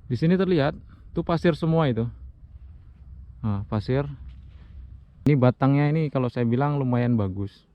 Di sini terlihat tuh pasir semua itu. Nah, pasir. Ini batangnya ini kalau saya bilang lumayan bagus.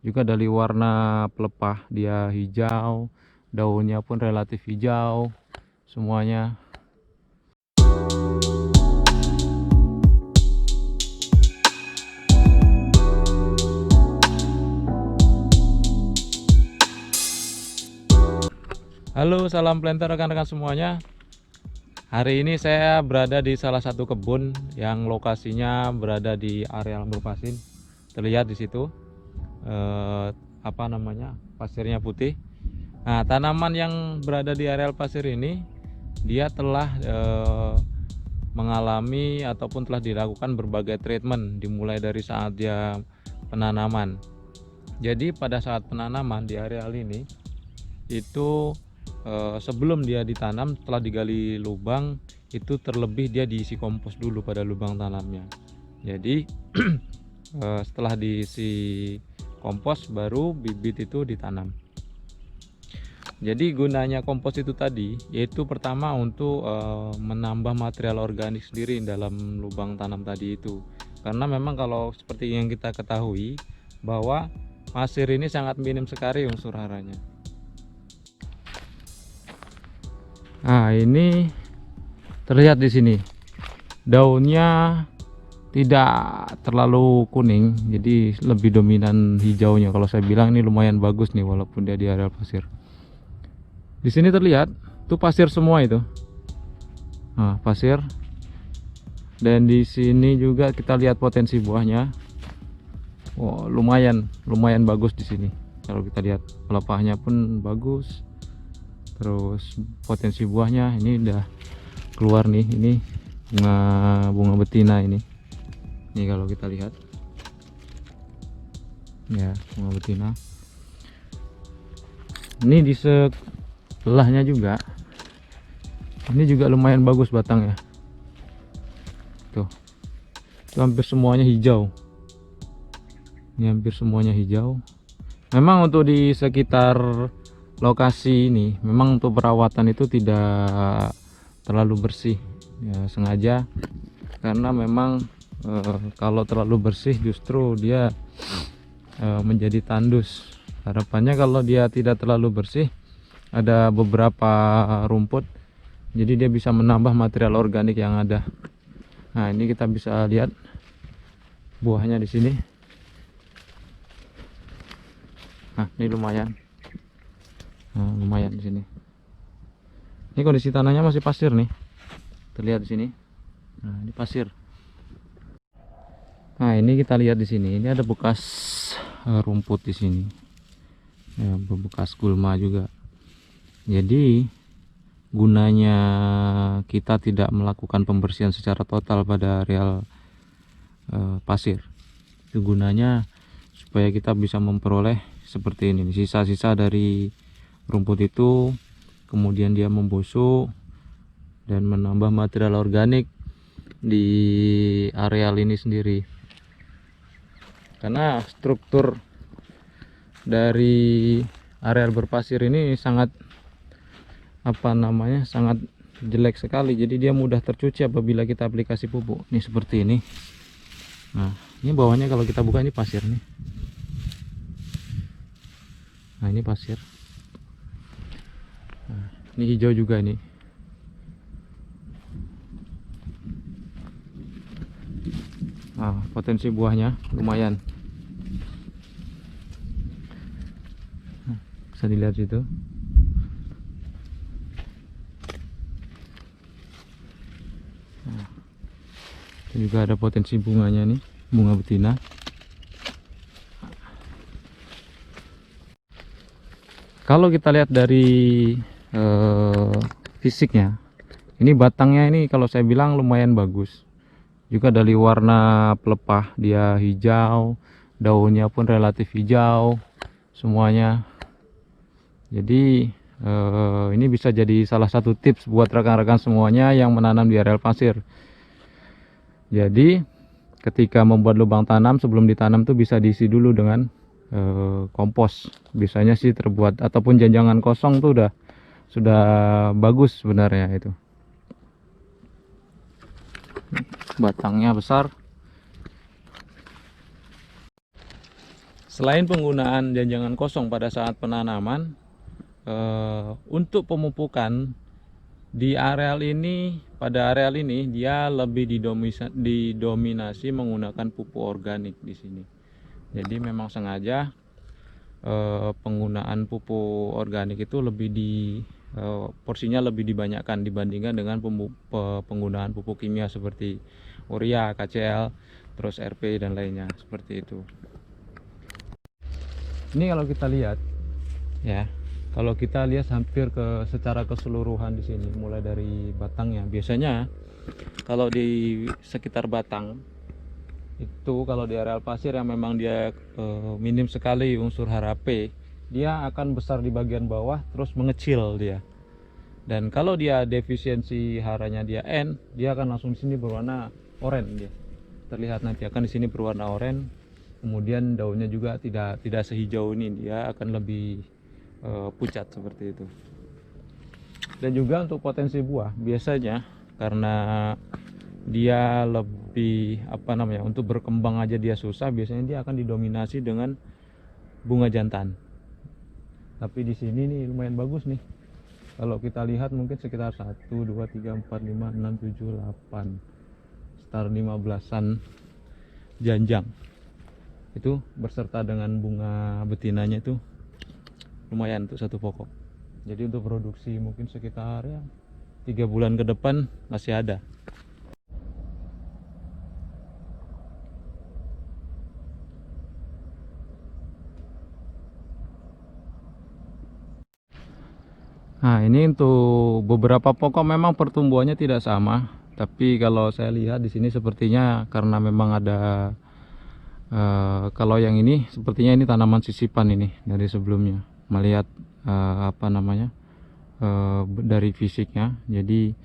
Juga dari warna pelepah dia hijau, daunnya pun relatif hijau semuanya. Halo, salam planter rekan-rekan semuanya. Hari ini saya berada di salah satu kebun yang lokasinya berada di areal berpasir. Terlihat di situ pasirnya putih. Nah, tanaman yang berada di areal pasir ini dia telah mengalami ataupun telah dilakukan berbagai treatment dimulai dari saat dia penanaman. Jadi pada saat penanaman di areal ini itu sebelum dia ditanam, setelah digali lubang itu terlebih dia diisi kompos dulu pada lubang tanamnya. Jadi setelah diisi kompos baru bibit itu ditanam. Jadi gunanya kompos itu tadi yaitu pertama untuk menambah material organik sendiri dalam lubang tanam tadi itu. Karena memang kalau seperti yang kita ketahui bahwa pasir ini sangat minim sekali unsur haranya. Nah, ini terlihat di sini daunnya tidak terlalu kuning, jadi lebih dominan hijaunya. Kalau saya bilang ini lumayan bagus nih walaupun dia di areal pasir. Di sini terlihat tuh pasir semua itu. Nah, pasir. Dan di sini juga kita lihat potensi buahnya. Oh, lumayan bagus di sini. Kalau kita lihat pelepahnya pun bagus. Terus potensi buahnya ini udah keluar nih, ini bunga betina ini kalau kita lihat ya, bunga betina ini di sebelahnya juga, ini juga lumayan bagus batangnya tuh, itu hampir semuanya hijau, ini hampir semuanya hijau. Memang untuk di sekitar lokasi ini memang untuk perawatan itu tidak terlalu bersih ya, sengaja karena memang kalau terlalu bersih justru dia menjadi tandus. Harapannya kalau dia tidak terlalu bersih, ada beberapa rumput, jadi dia bisa menambah material organik yang ada. Nah, ini kita bisa lihat buahnya di sini. Nah, ini lumayan. Nah, lumayan di sini. Ini kondisi tanahnya masih pasir nih. Terlihat di sini. Nah, ini pasir. Nah, ini kita lihat di sini. Ini ada bekas rumput di sini. Ya, bekas gulma juga. Jadi gunanya kita tidak melakukan pembersihan secara total pada areal pasir. Itu gunanya supaya kita bisa memperoleh seperti ini, sisa-sisa dari rumput itu, kemudian dia membusuk dan menambah material organik di areal ini sendiri. Karena struktur dari areal berpasir ini sangat sangat jelek sekali, jadi dia mudah tercuci apabila kita aplikasi pupuk. Ini seperti ini. Nah, ini bawahnya kalau kita buka ini pasir nih. Nah, ini pasir. Nah, ini hijau juga nih. Nah, potensi buahnya lumayan. Nah, bisa dilihat situ. Nah, juga ada potensi bunganya nih, bunga betina. Kalau kita lihat dari fisiknya, ini batangnya ini kalau saya bilang lumayan bagus. Juga dari warna pelepah dia hijau, daunnya pun relatif hijau semuanya. Jadi ini bisa jadi salah satu tips buat rekan-rekan semuanya yang menanam di areal pasir. Jadi ketika membuat lubang tanam, sebelum ditanam tuh bisa diisi dulu dengan kompos. Biasanya sih terbuat ataupun janjangan kosong tuh sudah bagus sebenarnya itu. batangnya besar. Selain penggunaan janjangan kosong pada saat penanaman, untuk pemupukan di areal ini, pada areal ini dia lebih didominasi menggunakan pupuk organik di sini. Jadi memang sengaja penggunaan pupuk organik itu lebih porsinya lebih dibanyakkan dibandingkan dengan penggunaan pupuk kimia seperti urea, KCl, terus RP dan lainnya seperti itu. Ini kalau kita lihat ya, kalau kita lihat hampir secara keseluruhan di sini, mulai dari batangnya. Biasanya kalau di sekitar batang itu, kalau di areal pasir yang memang dia minim sekali unsur HRP, dia akan besar di bagian bawah terus mengecil dia. Dan kalau dia defisiensi haranya dia N, dia akan langsung di sini berwarna oranye dia. Terlihat nanti akan di sini berwarna oranye. Kemudian daunnya juga tidak sehijau ini, dia akan lebih pucat seperti itu. Dan juga untuk potensi buah, biasanya karena dia lebih untuk berkembang aja dia susah, biasanya dia akan didominasi dengan bunga jantan. Tapi di sini nih lumayan bagus nih. Kalau kita lihat mungkin sekitar 1, 2, 3, 4, 5, 6, 7, 8, sekitar 15-an janjang itu berserta dengan bunga betinanya, itu lumayan untuk satu pokok. Jadi untuk produksi mungkin sekitar 3 bulan ke depan masih ada. Nah, ini untuk beberapa pokok memang pertumbuhannya tidak sama, tapi kalau saya lihat di sini sepertinya karena memang ada kalau yang ini sepertinya ini tanaman sisipan ini dari sebelumnya, melihat dari fisiknya. Jadi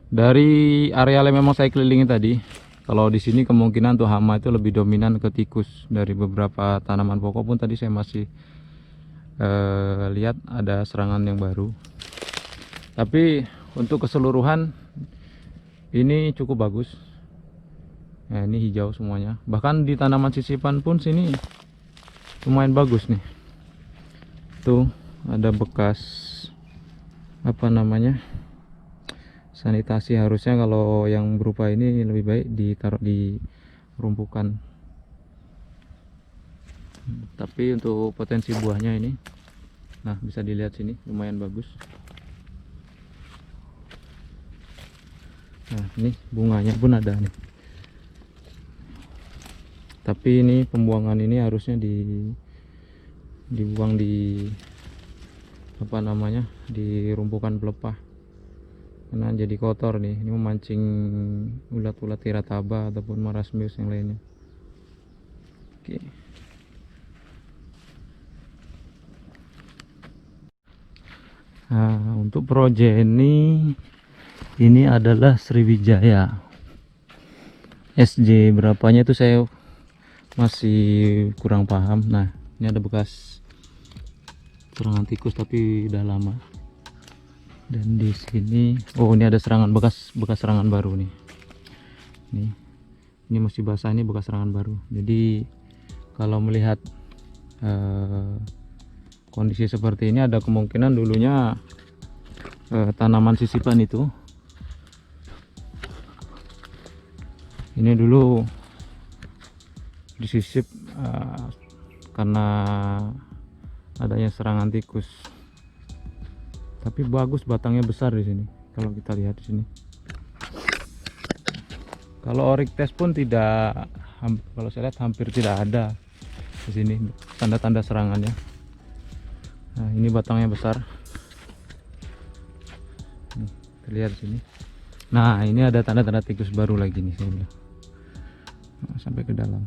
dari areal yang memang saya kelilingi tadi, kalau di sini kemungkinan untuk hama itu lebih dominan ke tikus. Dari beberapa tanaman pokok pun tadi saya masih lihat ada serangan yang baru. Tapi untuk keseluruhan ini cukup bagus. Nah, ini hijau semuanya. Bahkan di tanaman sisipan pun sini lumayan bagus nih. Tuh ada bekas sanitasi. Harusnya kalau yang berupa ini lebih baik ditaruh di rumpukan. Tapi untuk potensi buahnya ini, nah bisa dilihat sini lumayan bagus. Nah ini bunganya pun ada nih. Tapi ini pembuangan ini harusnya dibuang di di rumpukan pelepah, karena jadi kotor nih. Ini memancing ulat-ulat tirataba ataupun marasmius yang lainnya. Oke. Nah, untuk progeny ini adalah Sriwijaya SJ, berapanya itu saya masih kurang paham. Nah ini ada bekas serangan tikus tapi udah lama. Dan di sini ini ada serangan bekas serangan baru nih. Ini masih basah, ini bekas serangan baru. Jadi kalau melihat kondisi seperti ini, ada kemungkinan dulunya tanaman sisipan itu ini dulu disisip karena adanya serangan tikus. Tapi bagus, batangnya besar di sini. Kalau kita lihat di sini, kalau Oryctes pun tidak, kalau saya lihat hampir tidak ada di sini tanda-tanda serangannya. Nah ini batangnya besar, terlihat di sini. Nah ini ada tanda-tanda tikus baru lagi nih, saya bilang. Nah, sampai ke dalam.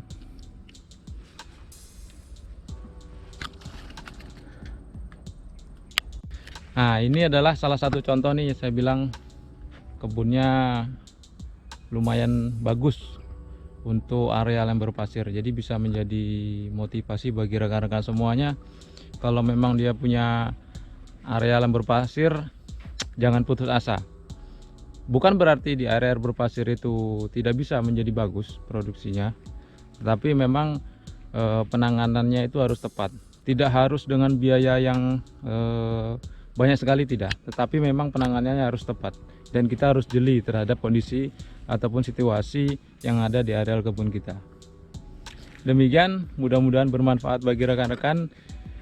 Nah ini adalah salah satu contoh nih, saya bilang kebunnya lumayan bagus untuk areal yang berpasir. Jadi bisa menjadi motivasi bagi rekan-rekan semuanya. Kalau memang dia punya areal yang berpasir, jangan putus asa. Bukan berarti di area berpasir itu tidak bisa menjadi bagus produksinya, tetapi memang penanganannya itu harus tepat. Tidak harus dengan biaya yang banyak sekali, tidak, tetapi memang penanganannya harus tepat dan kita harus jeli terhadap kondisi ataupun situasi yang ada di areal kebun kita. Demikian, mudah-mudahan bermanfaat bagi rekan-rekan.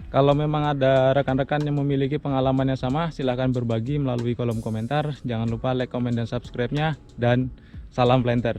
Kalau memang ada rekan-rekan yang memiliki pengalaman yang sama, silahkan berbagi melalui kolom komentar. Jangan lupa like, comment, dan subscribe-nya. Dan salam planter.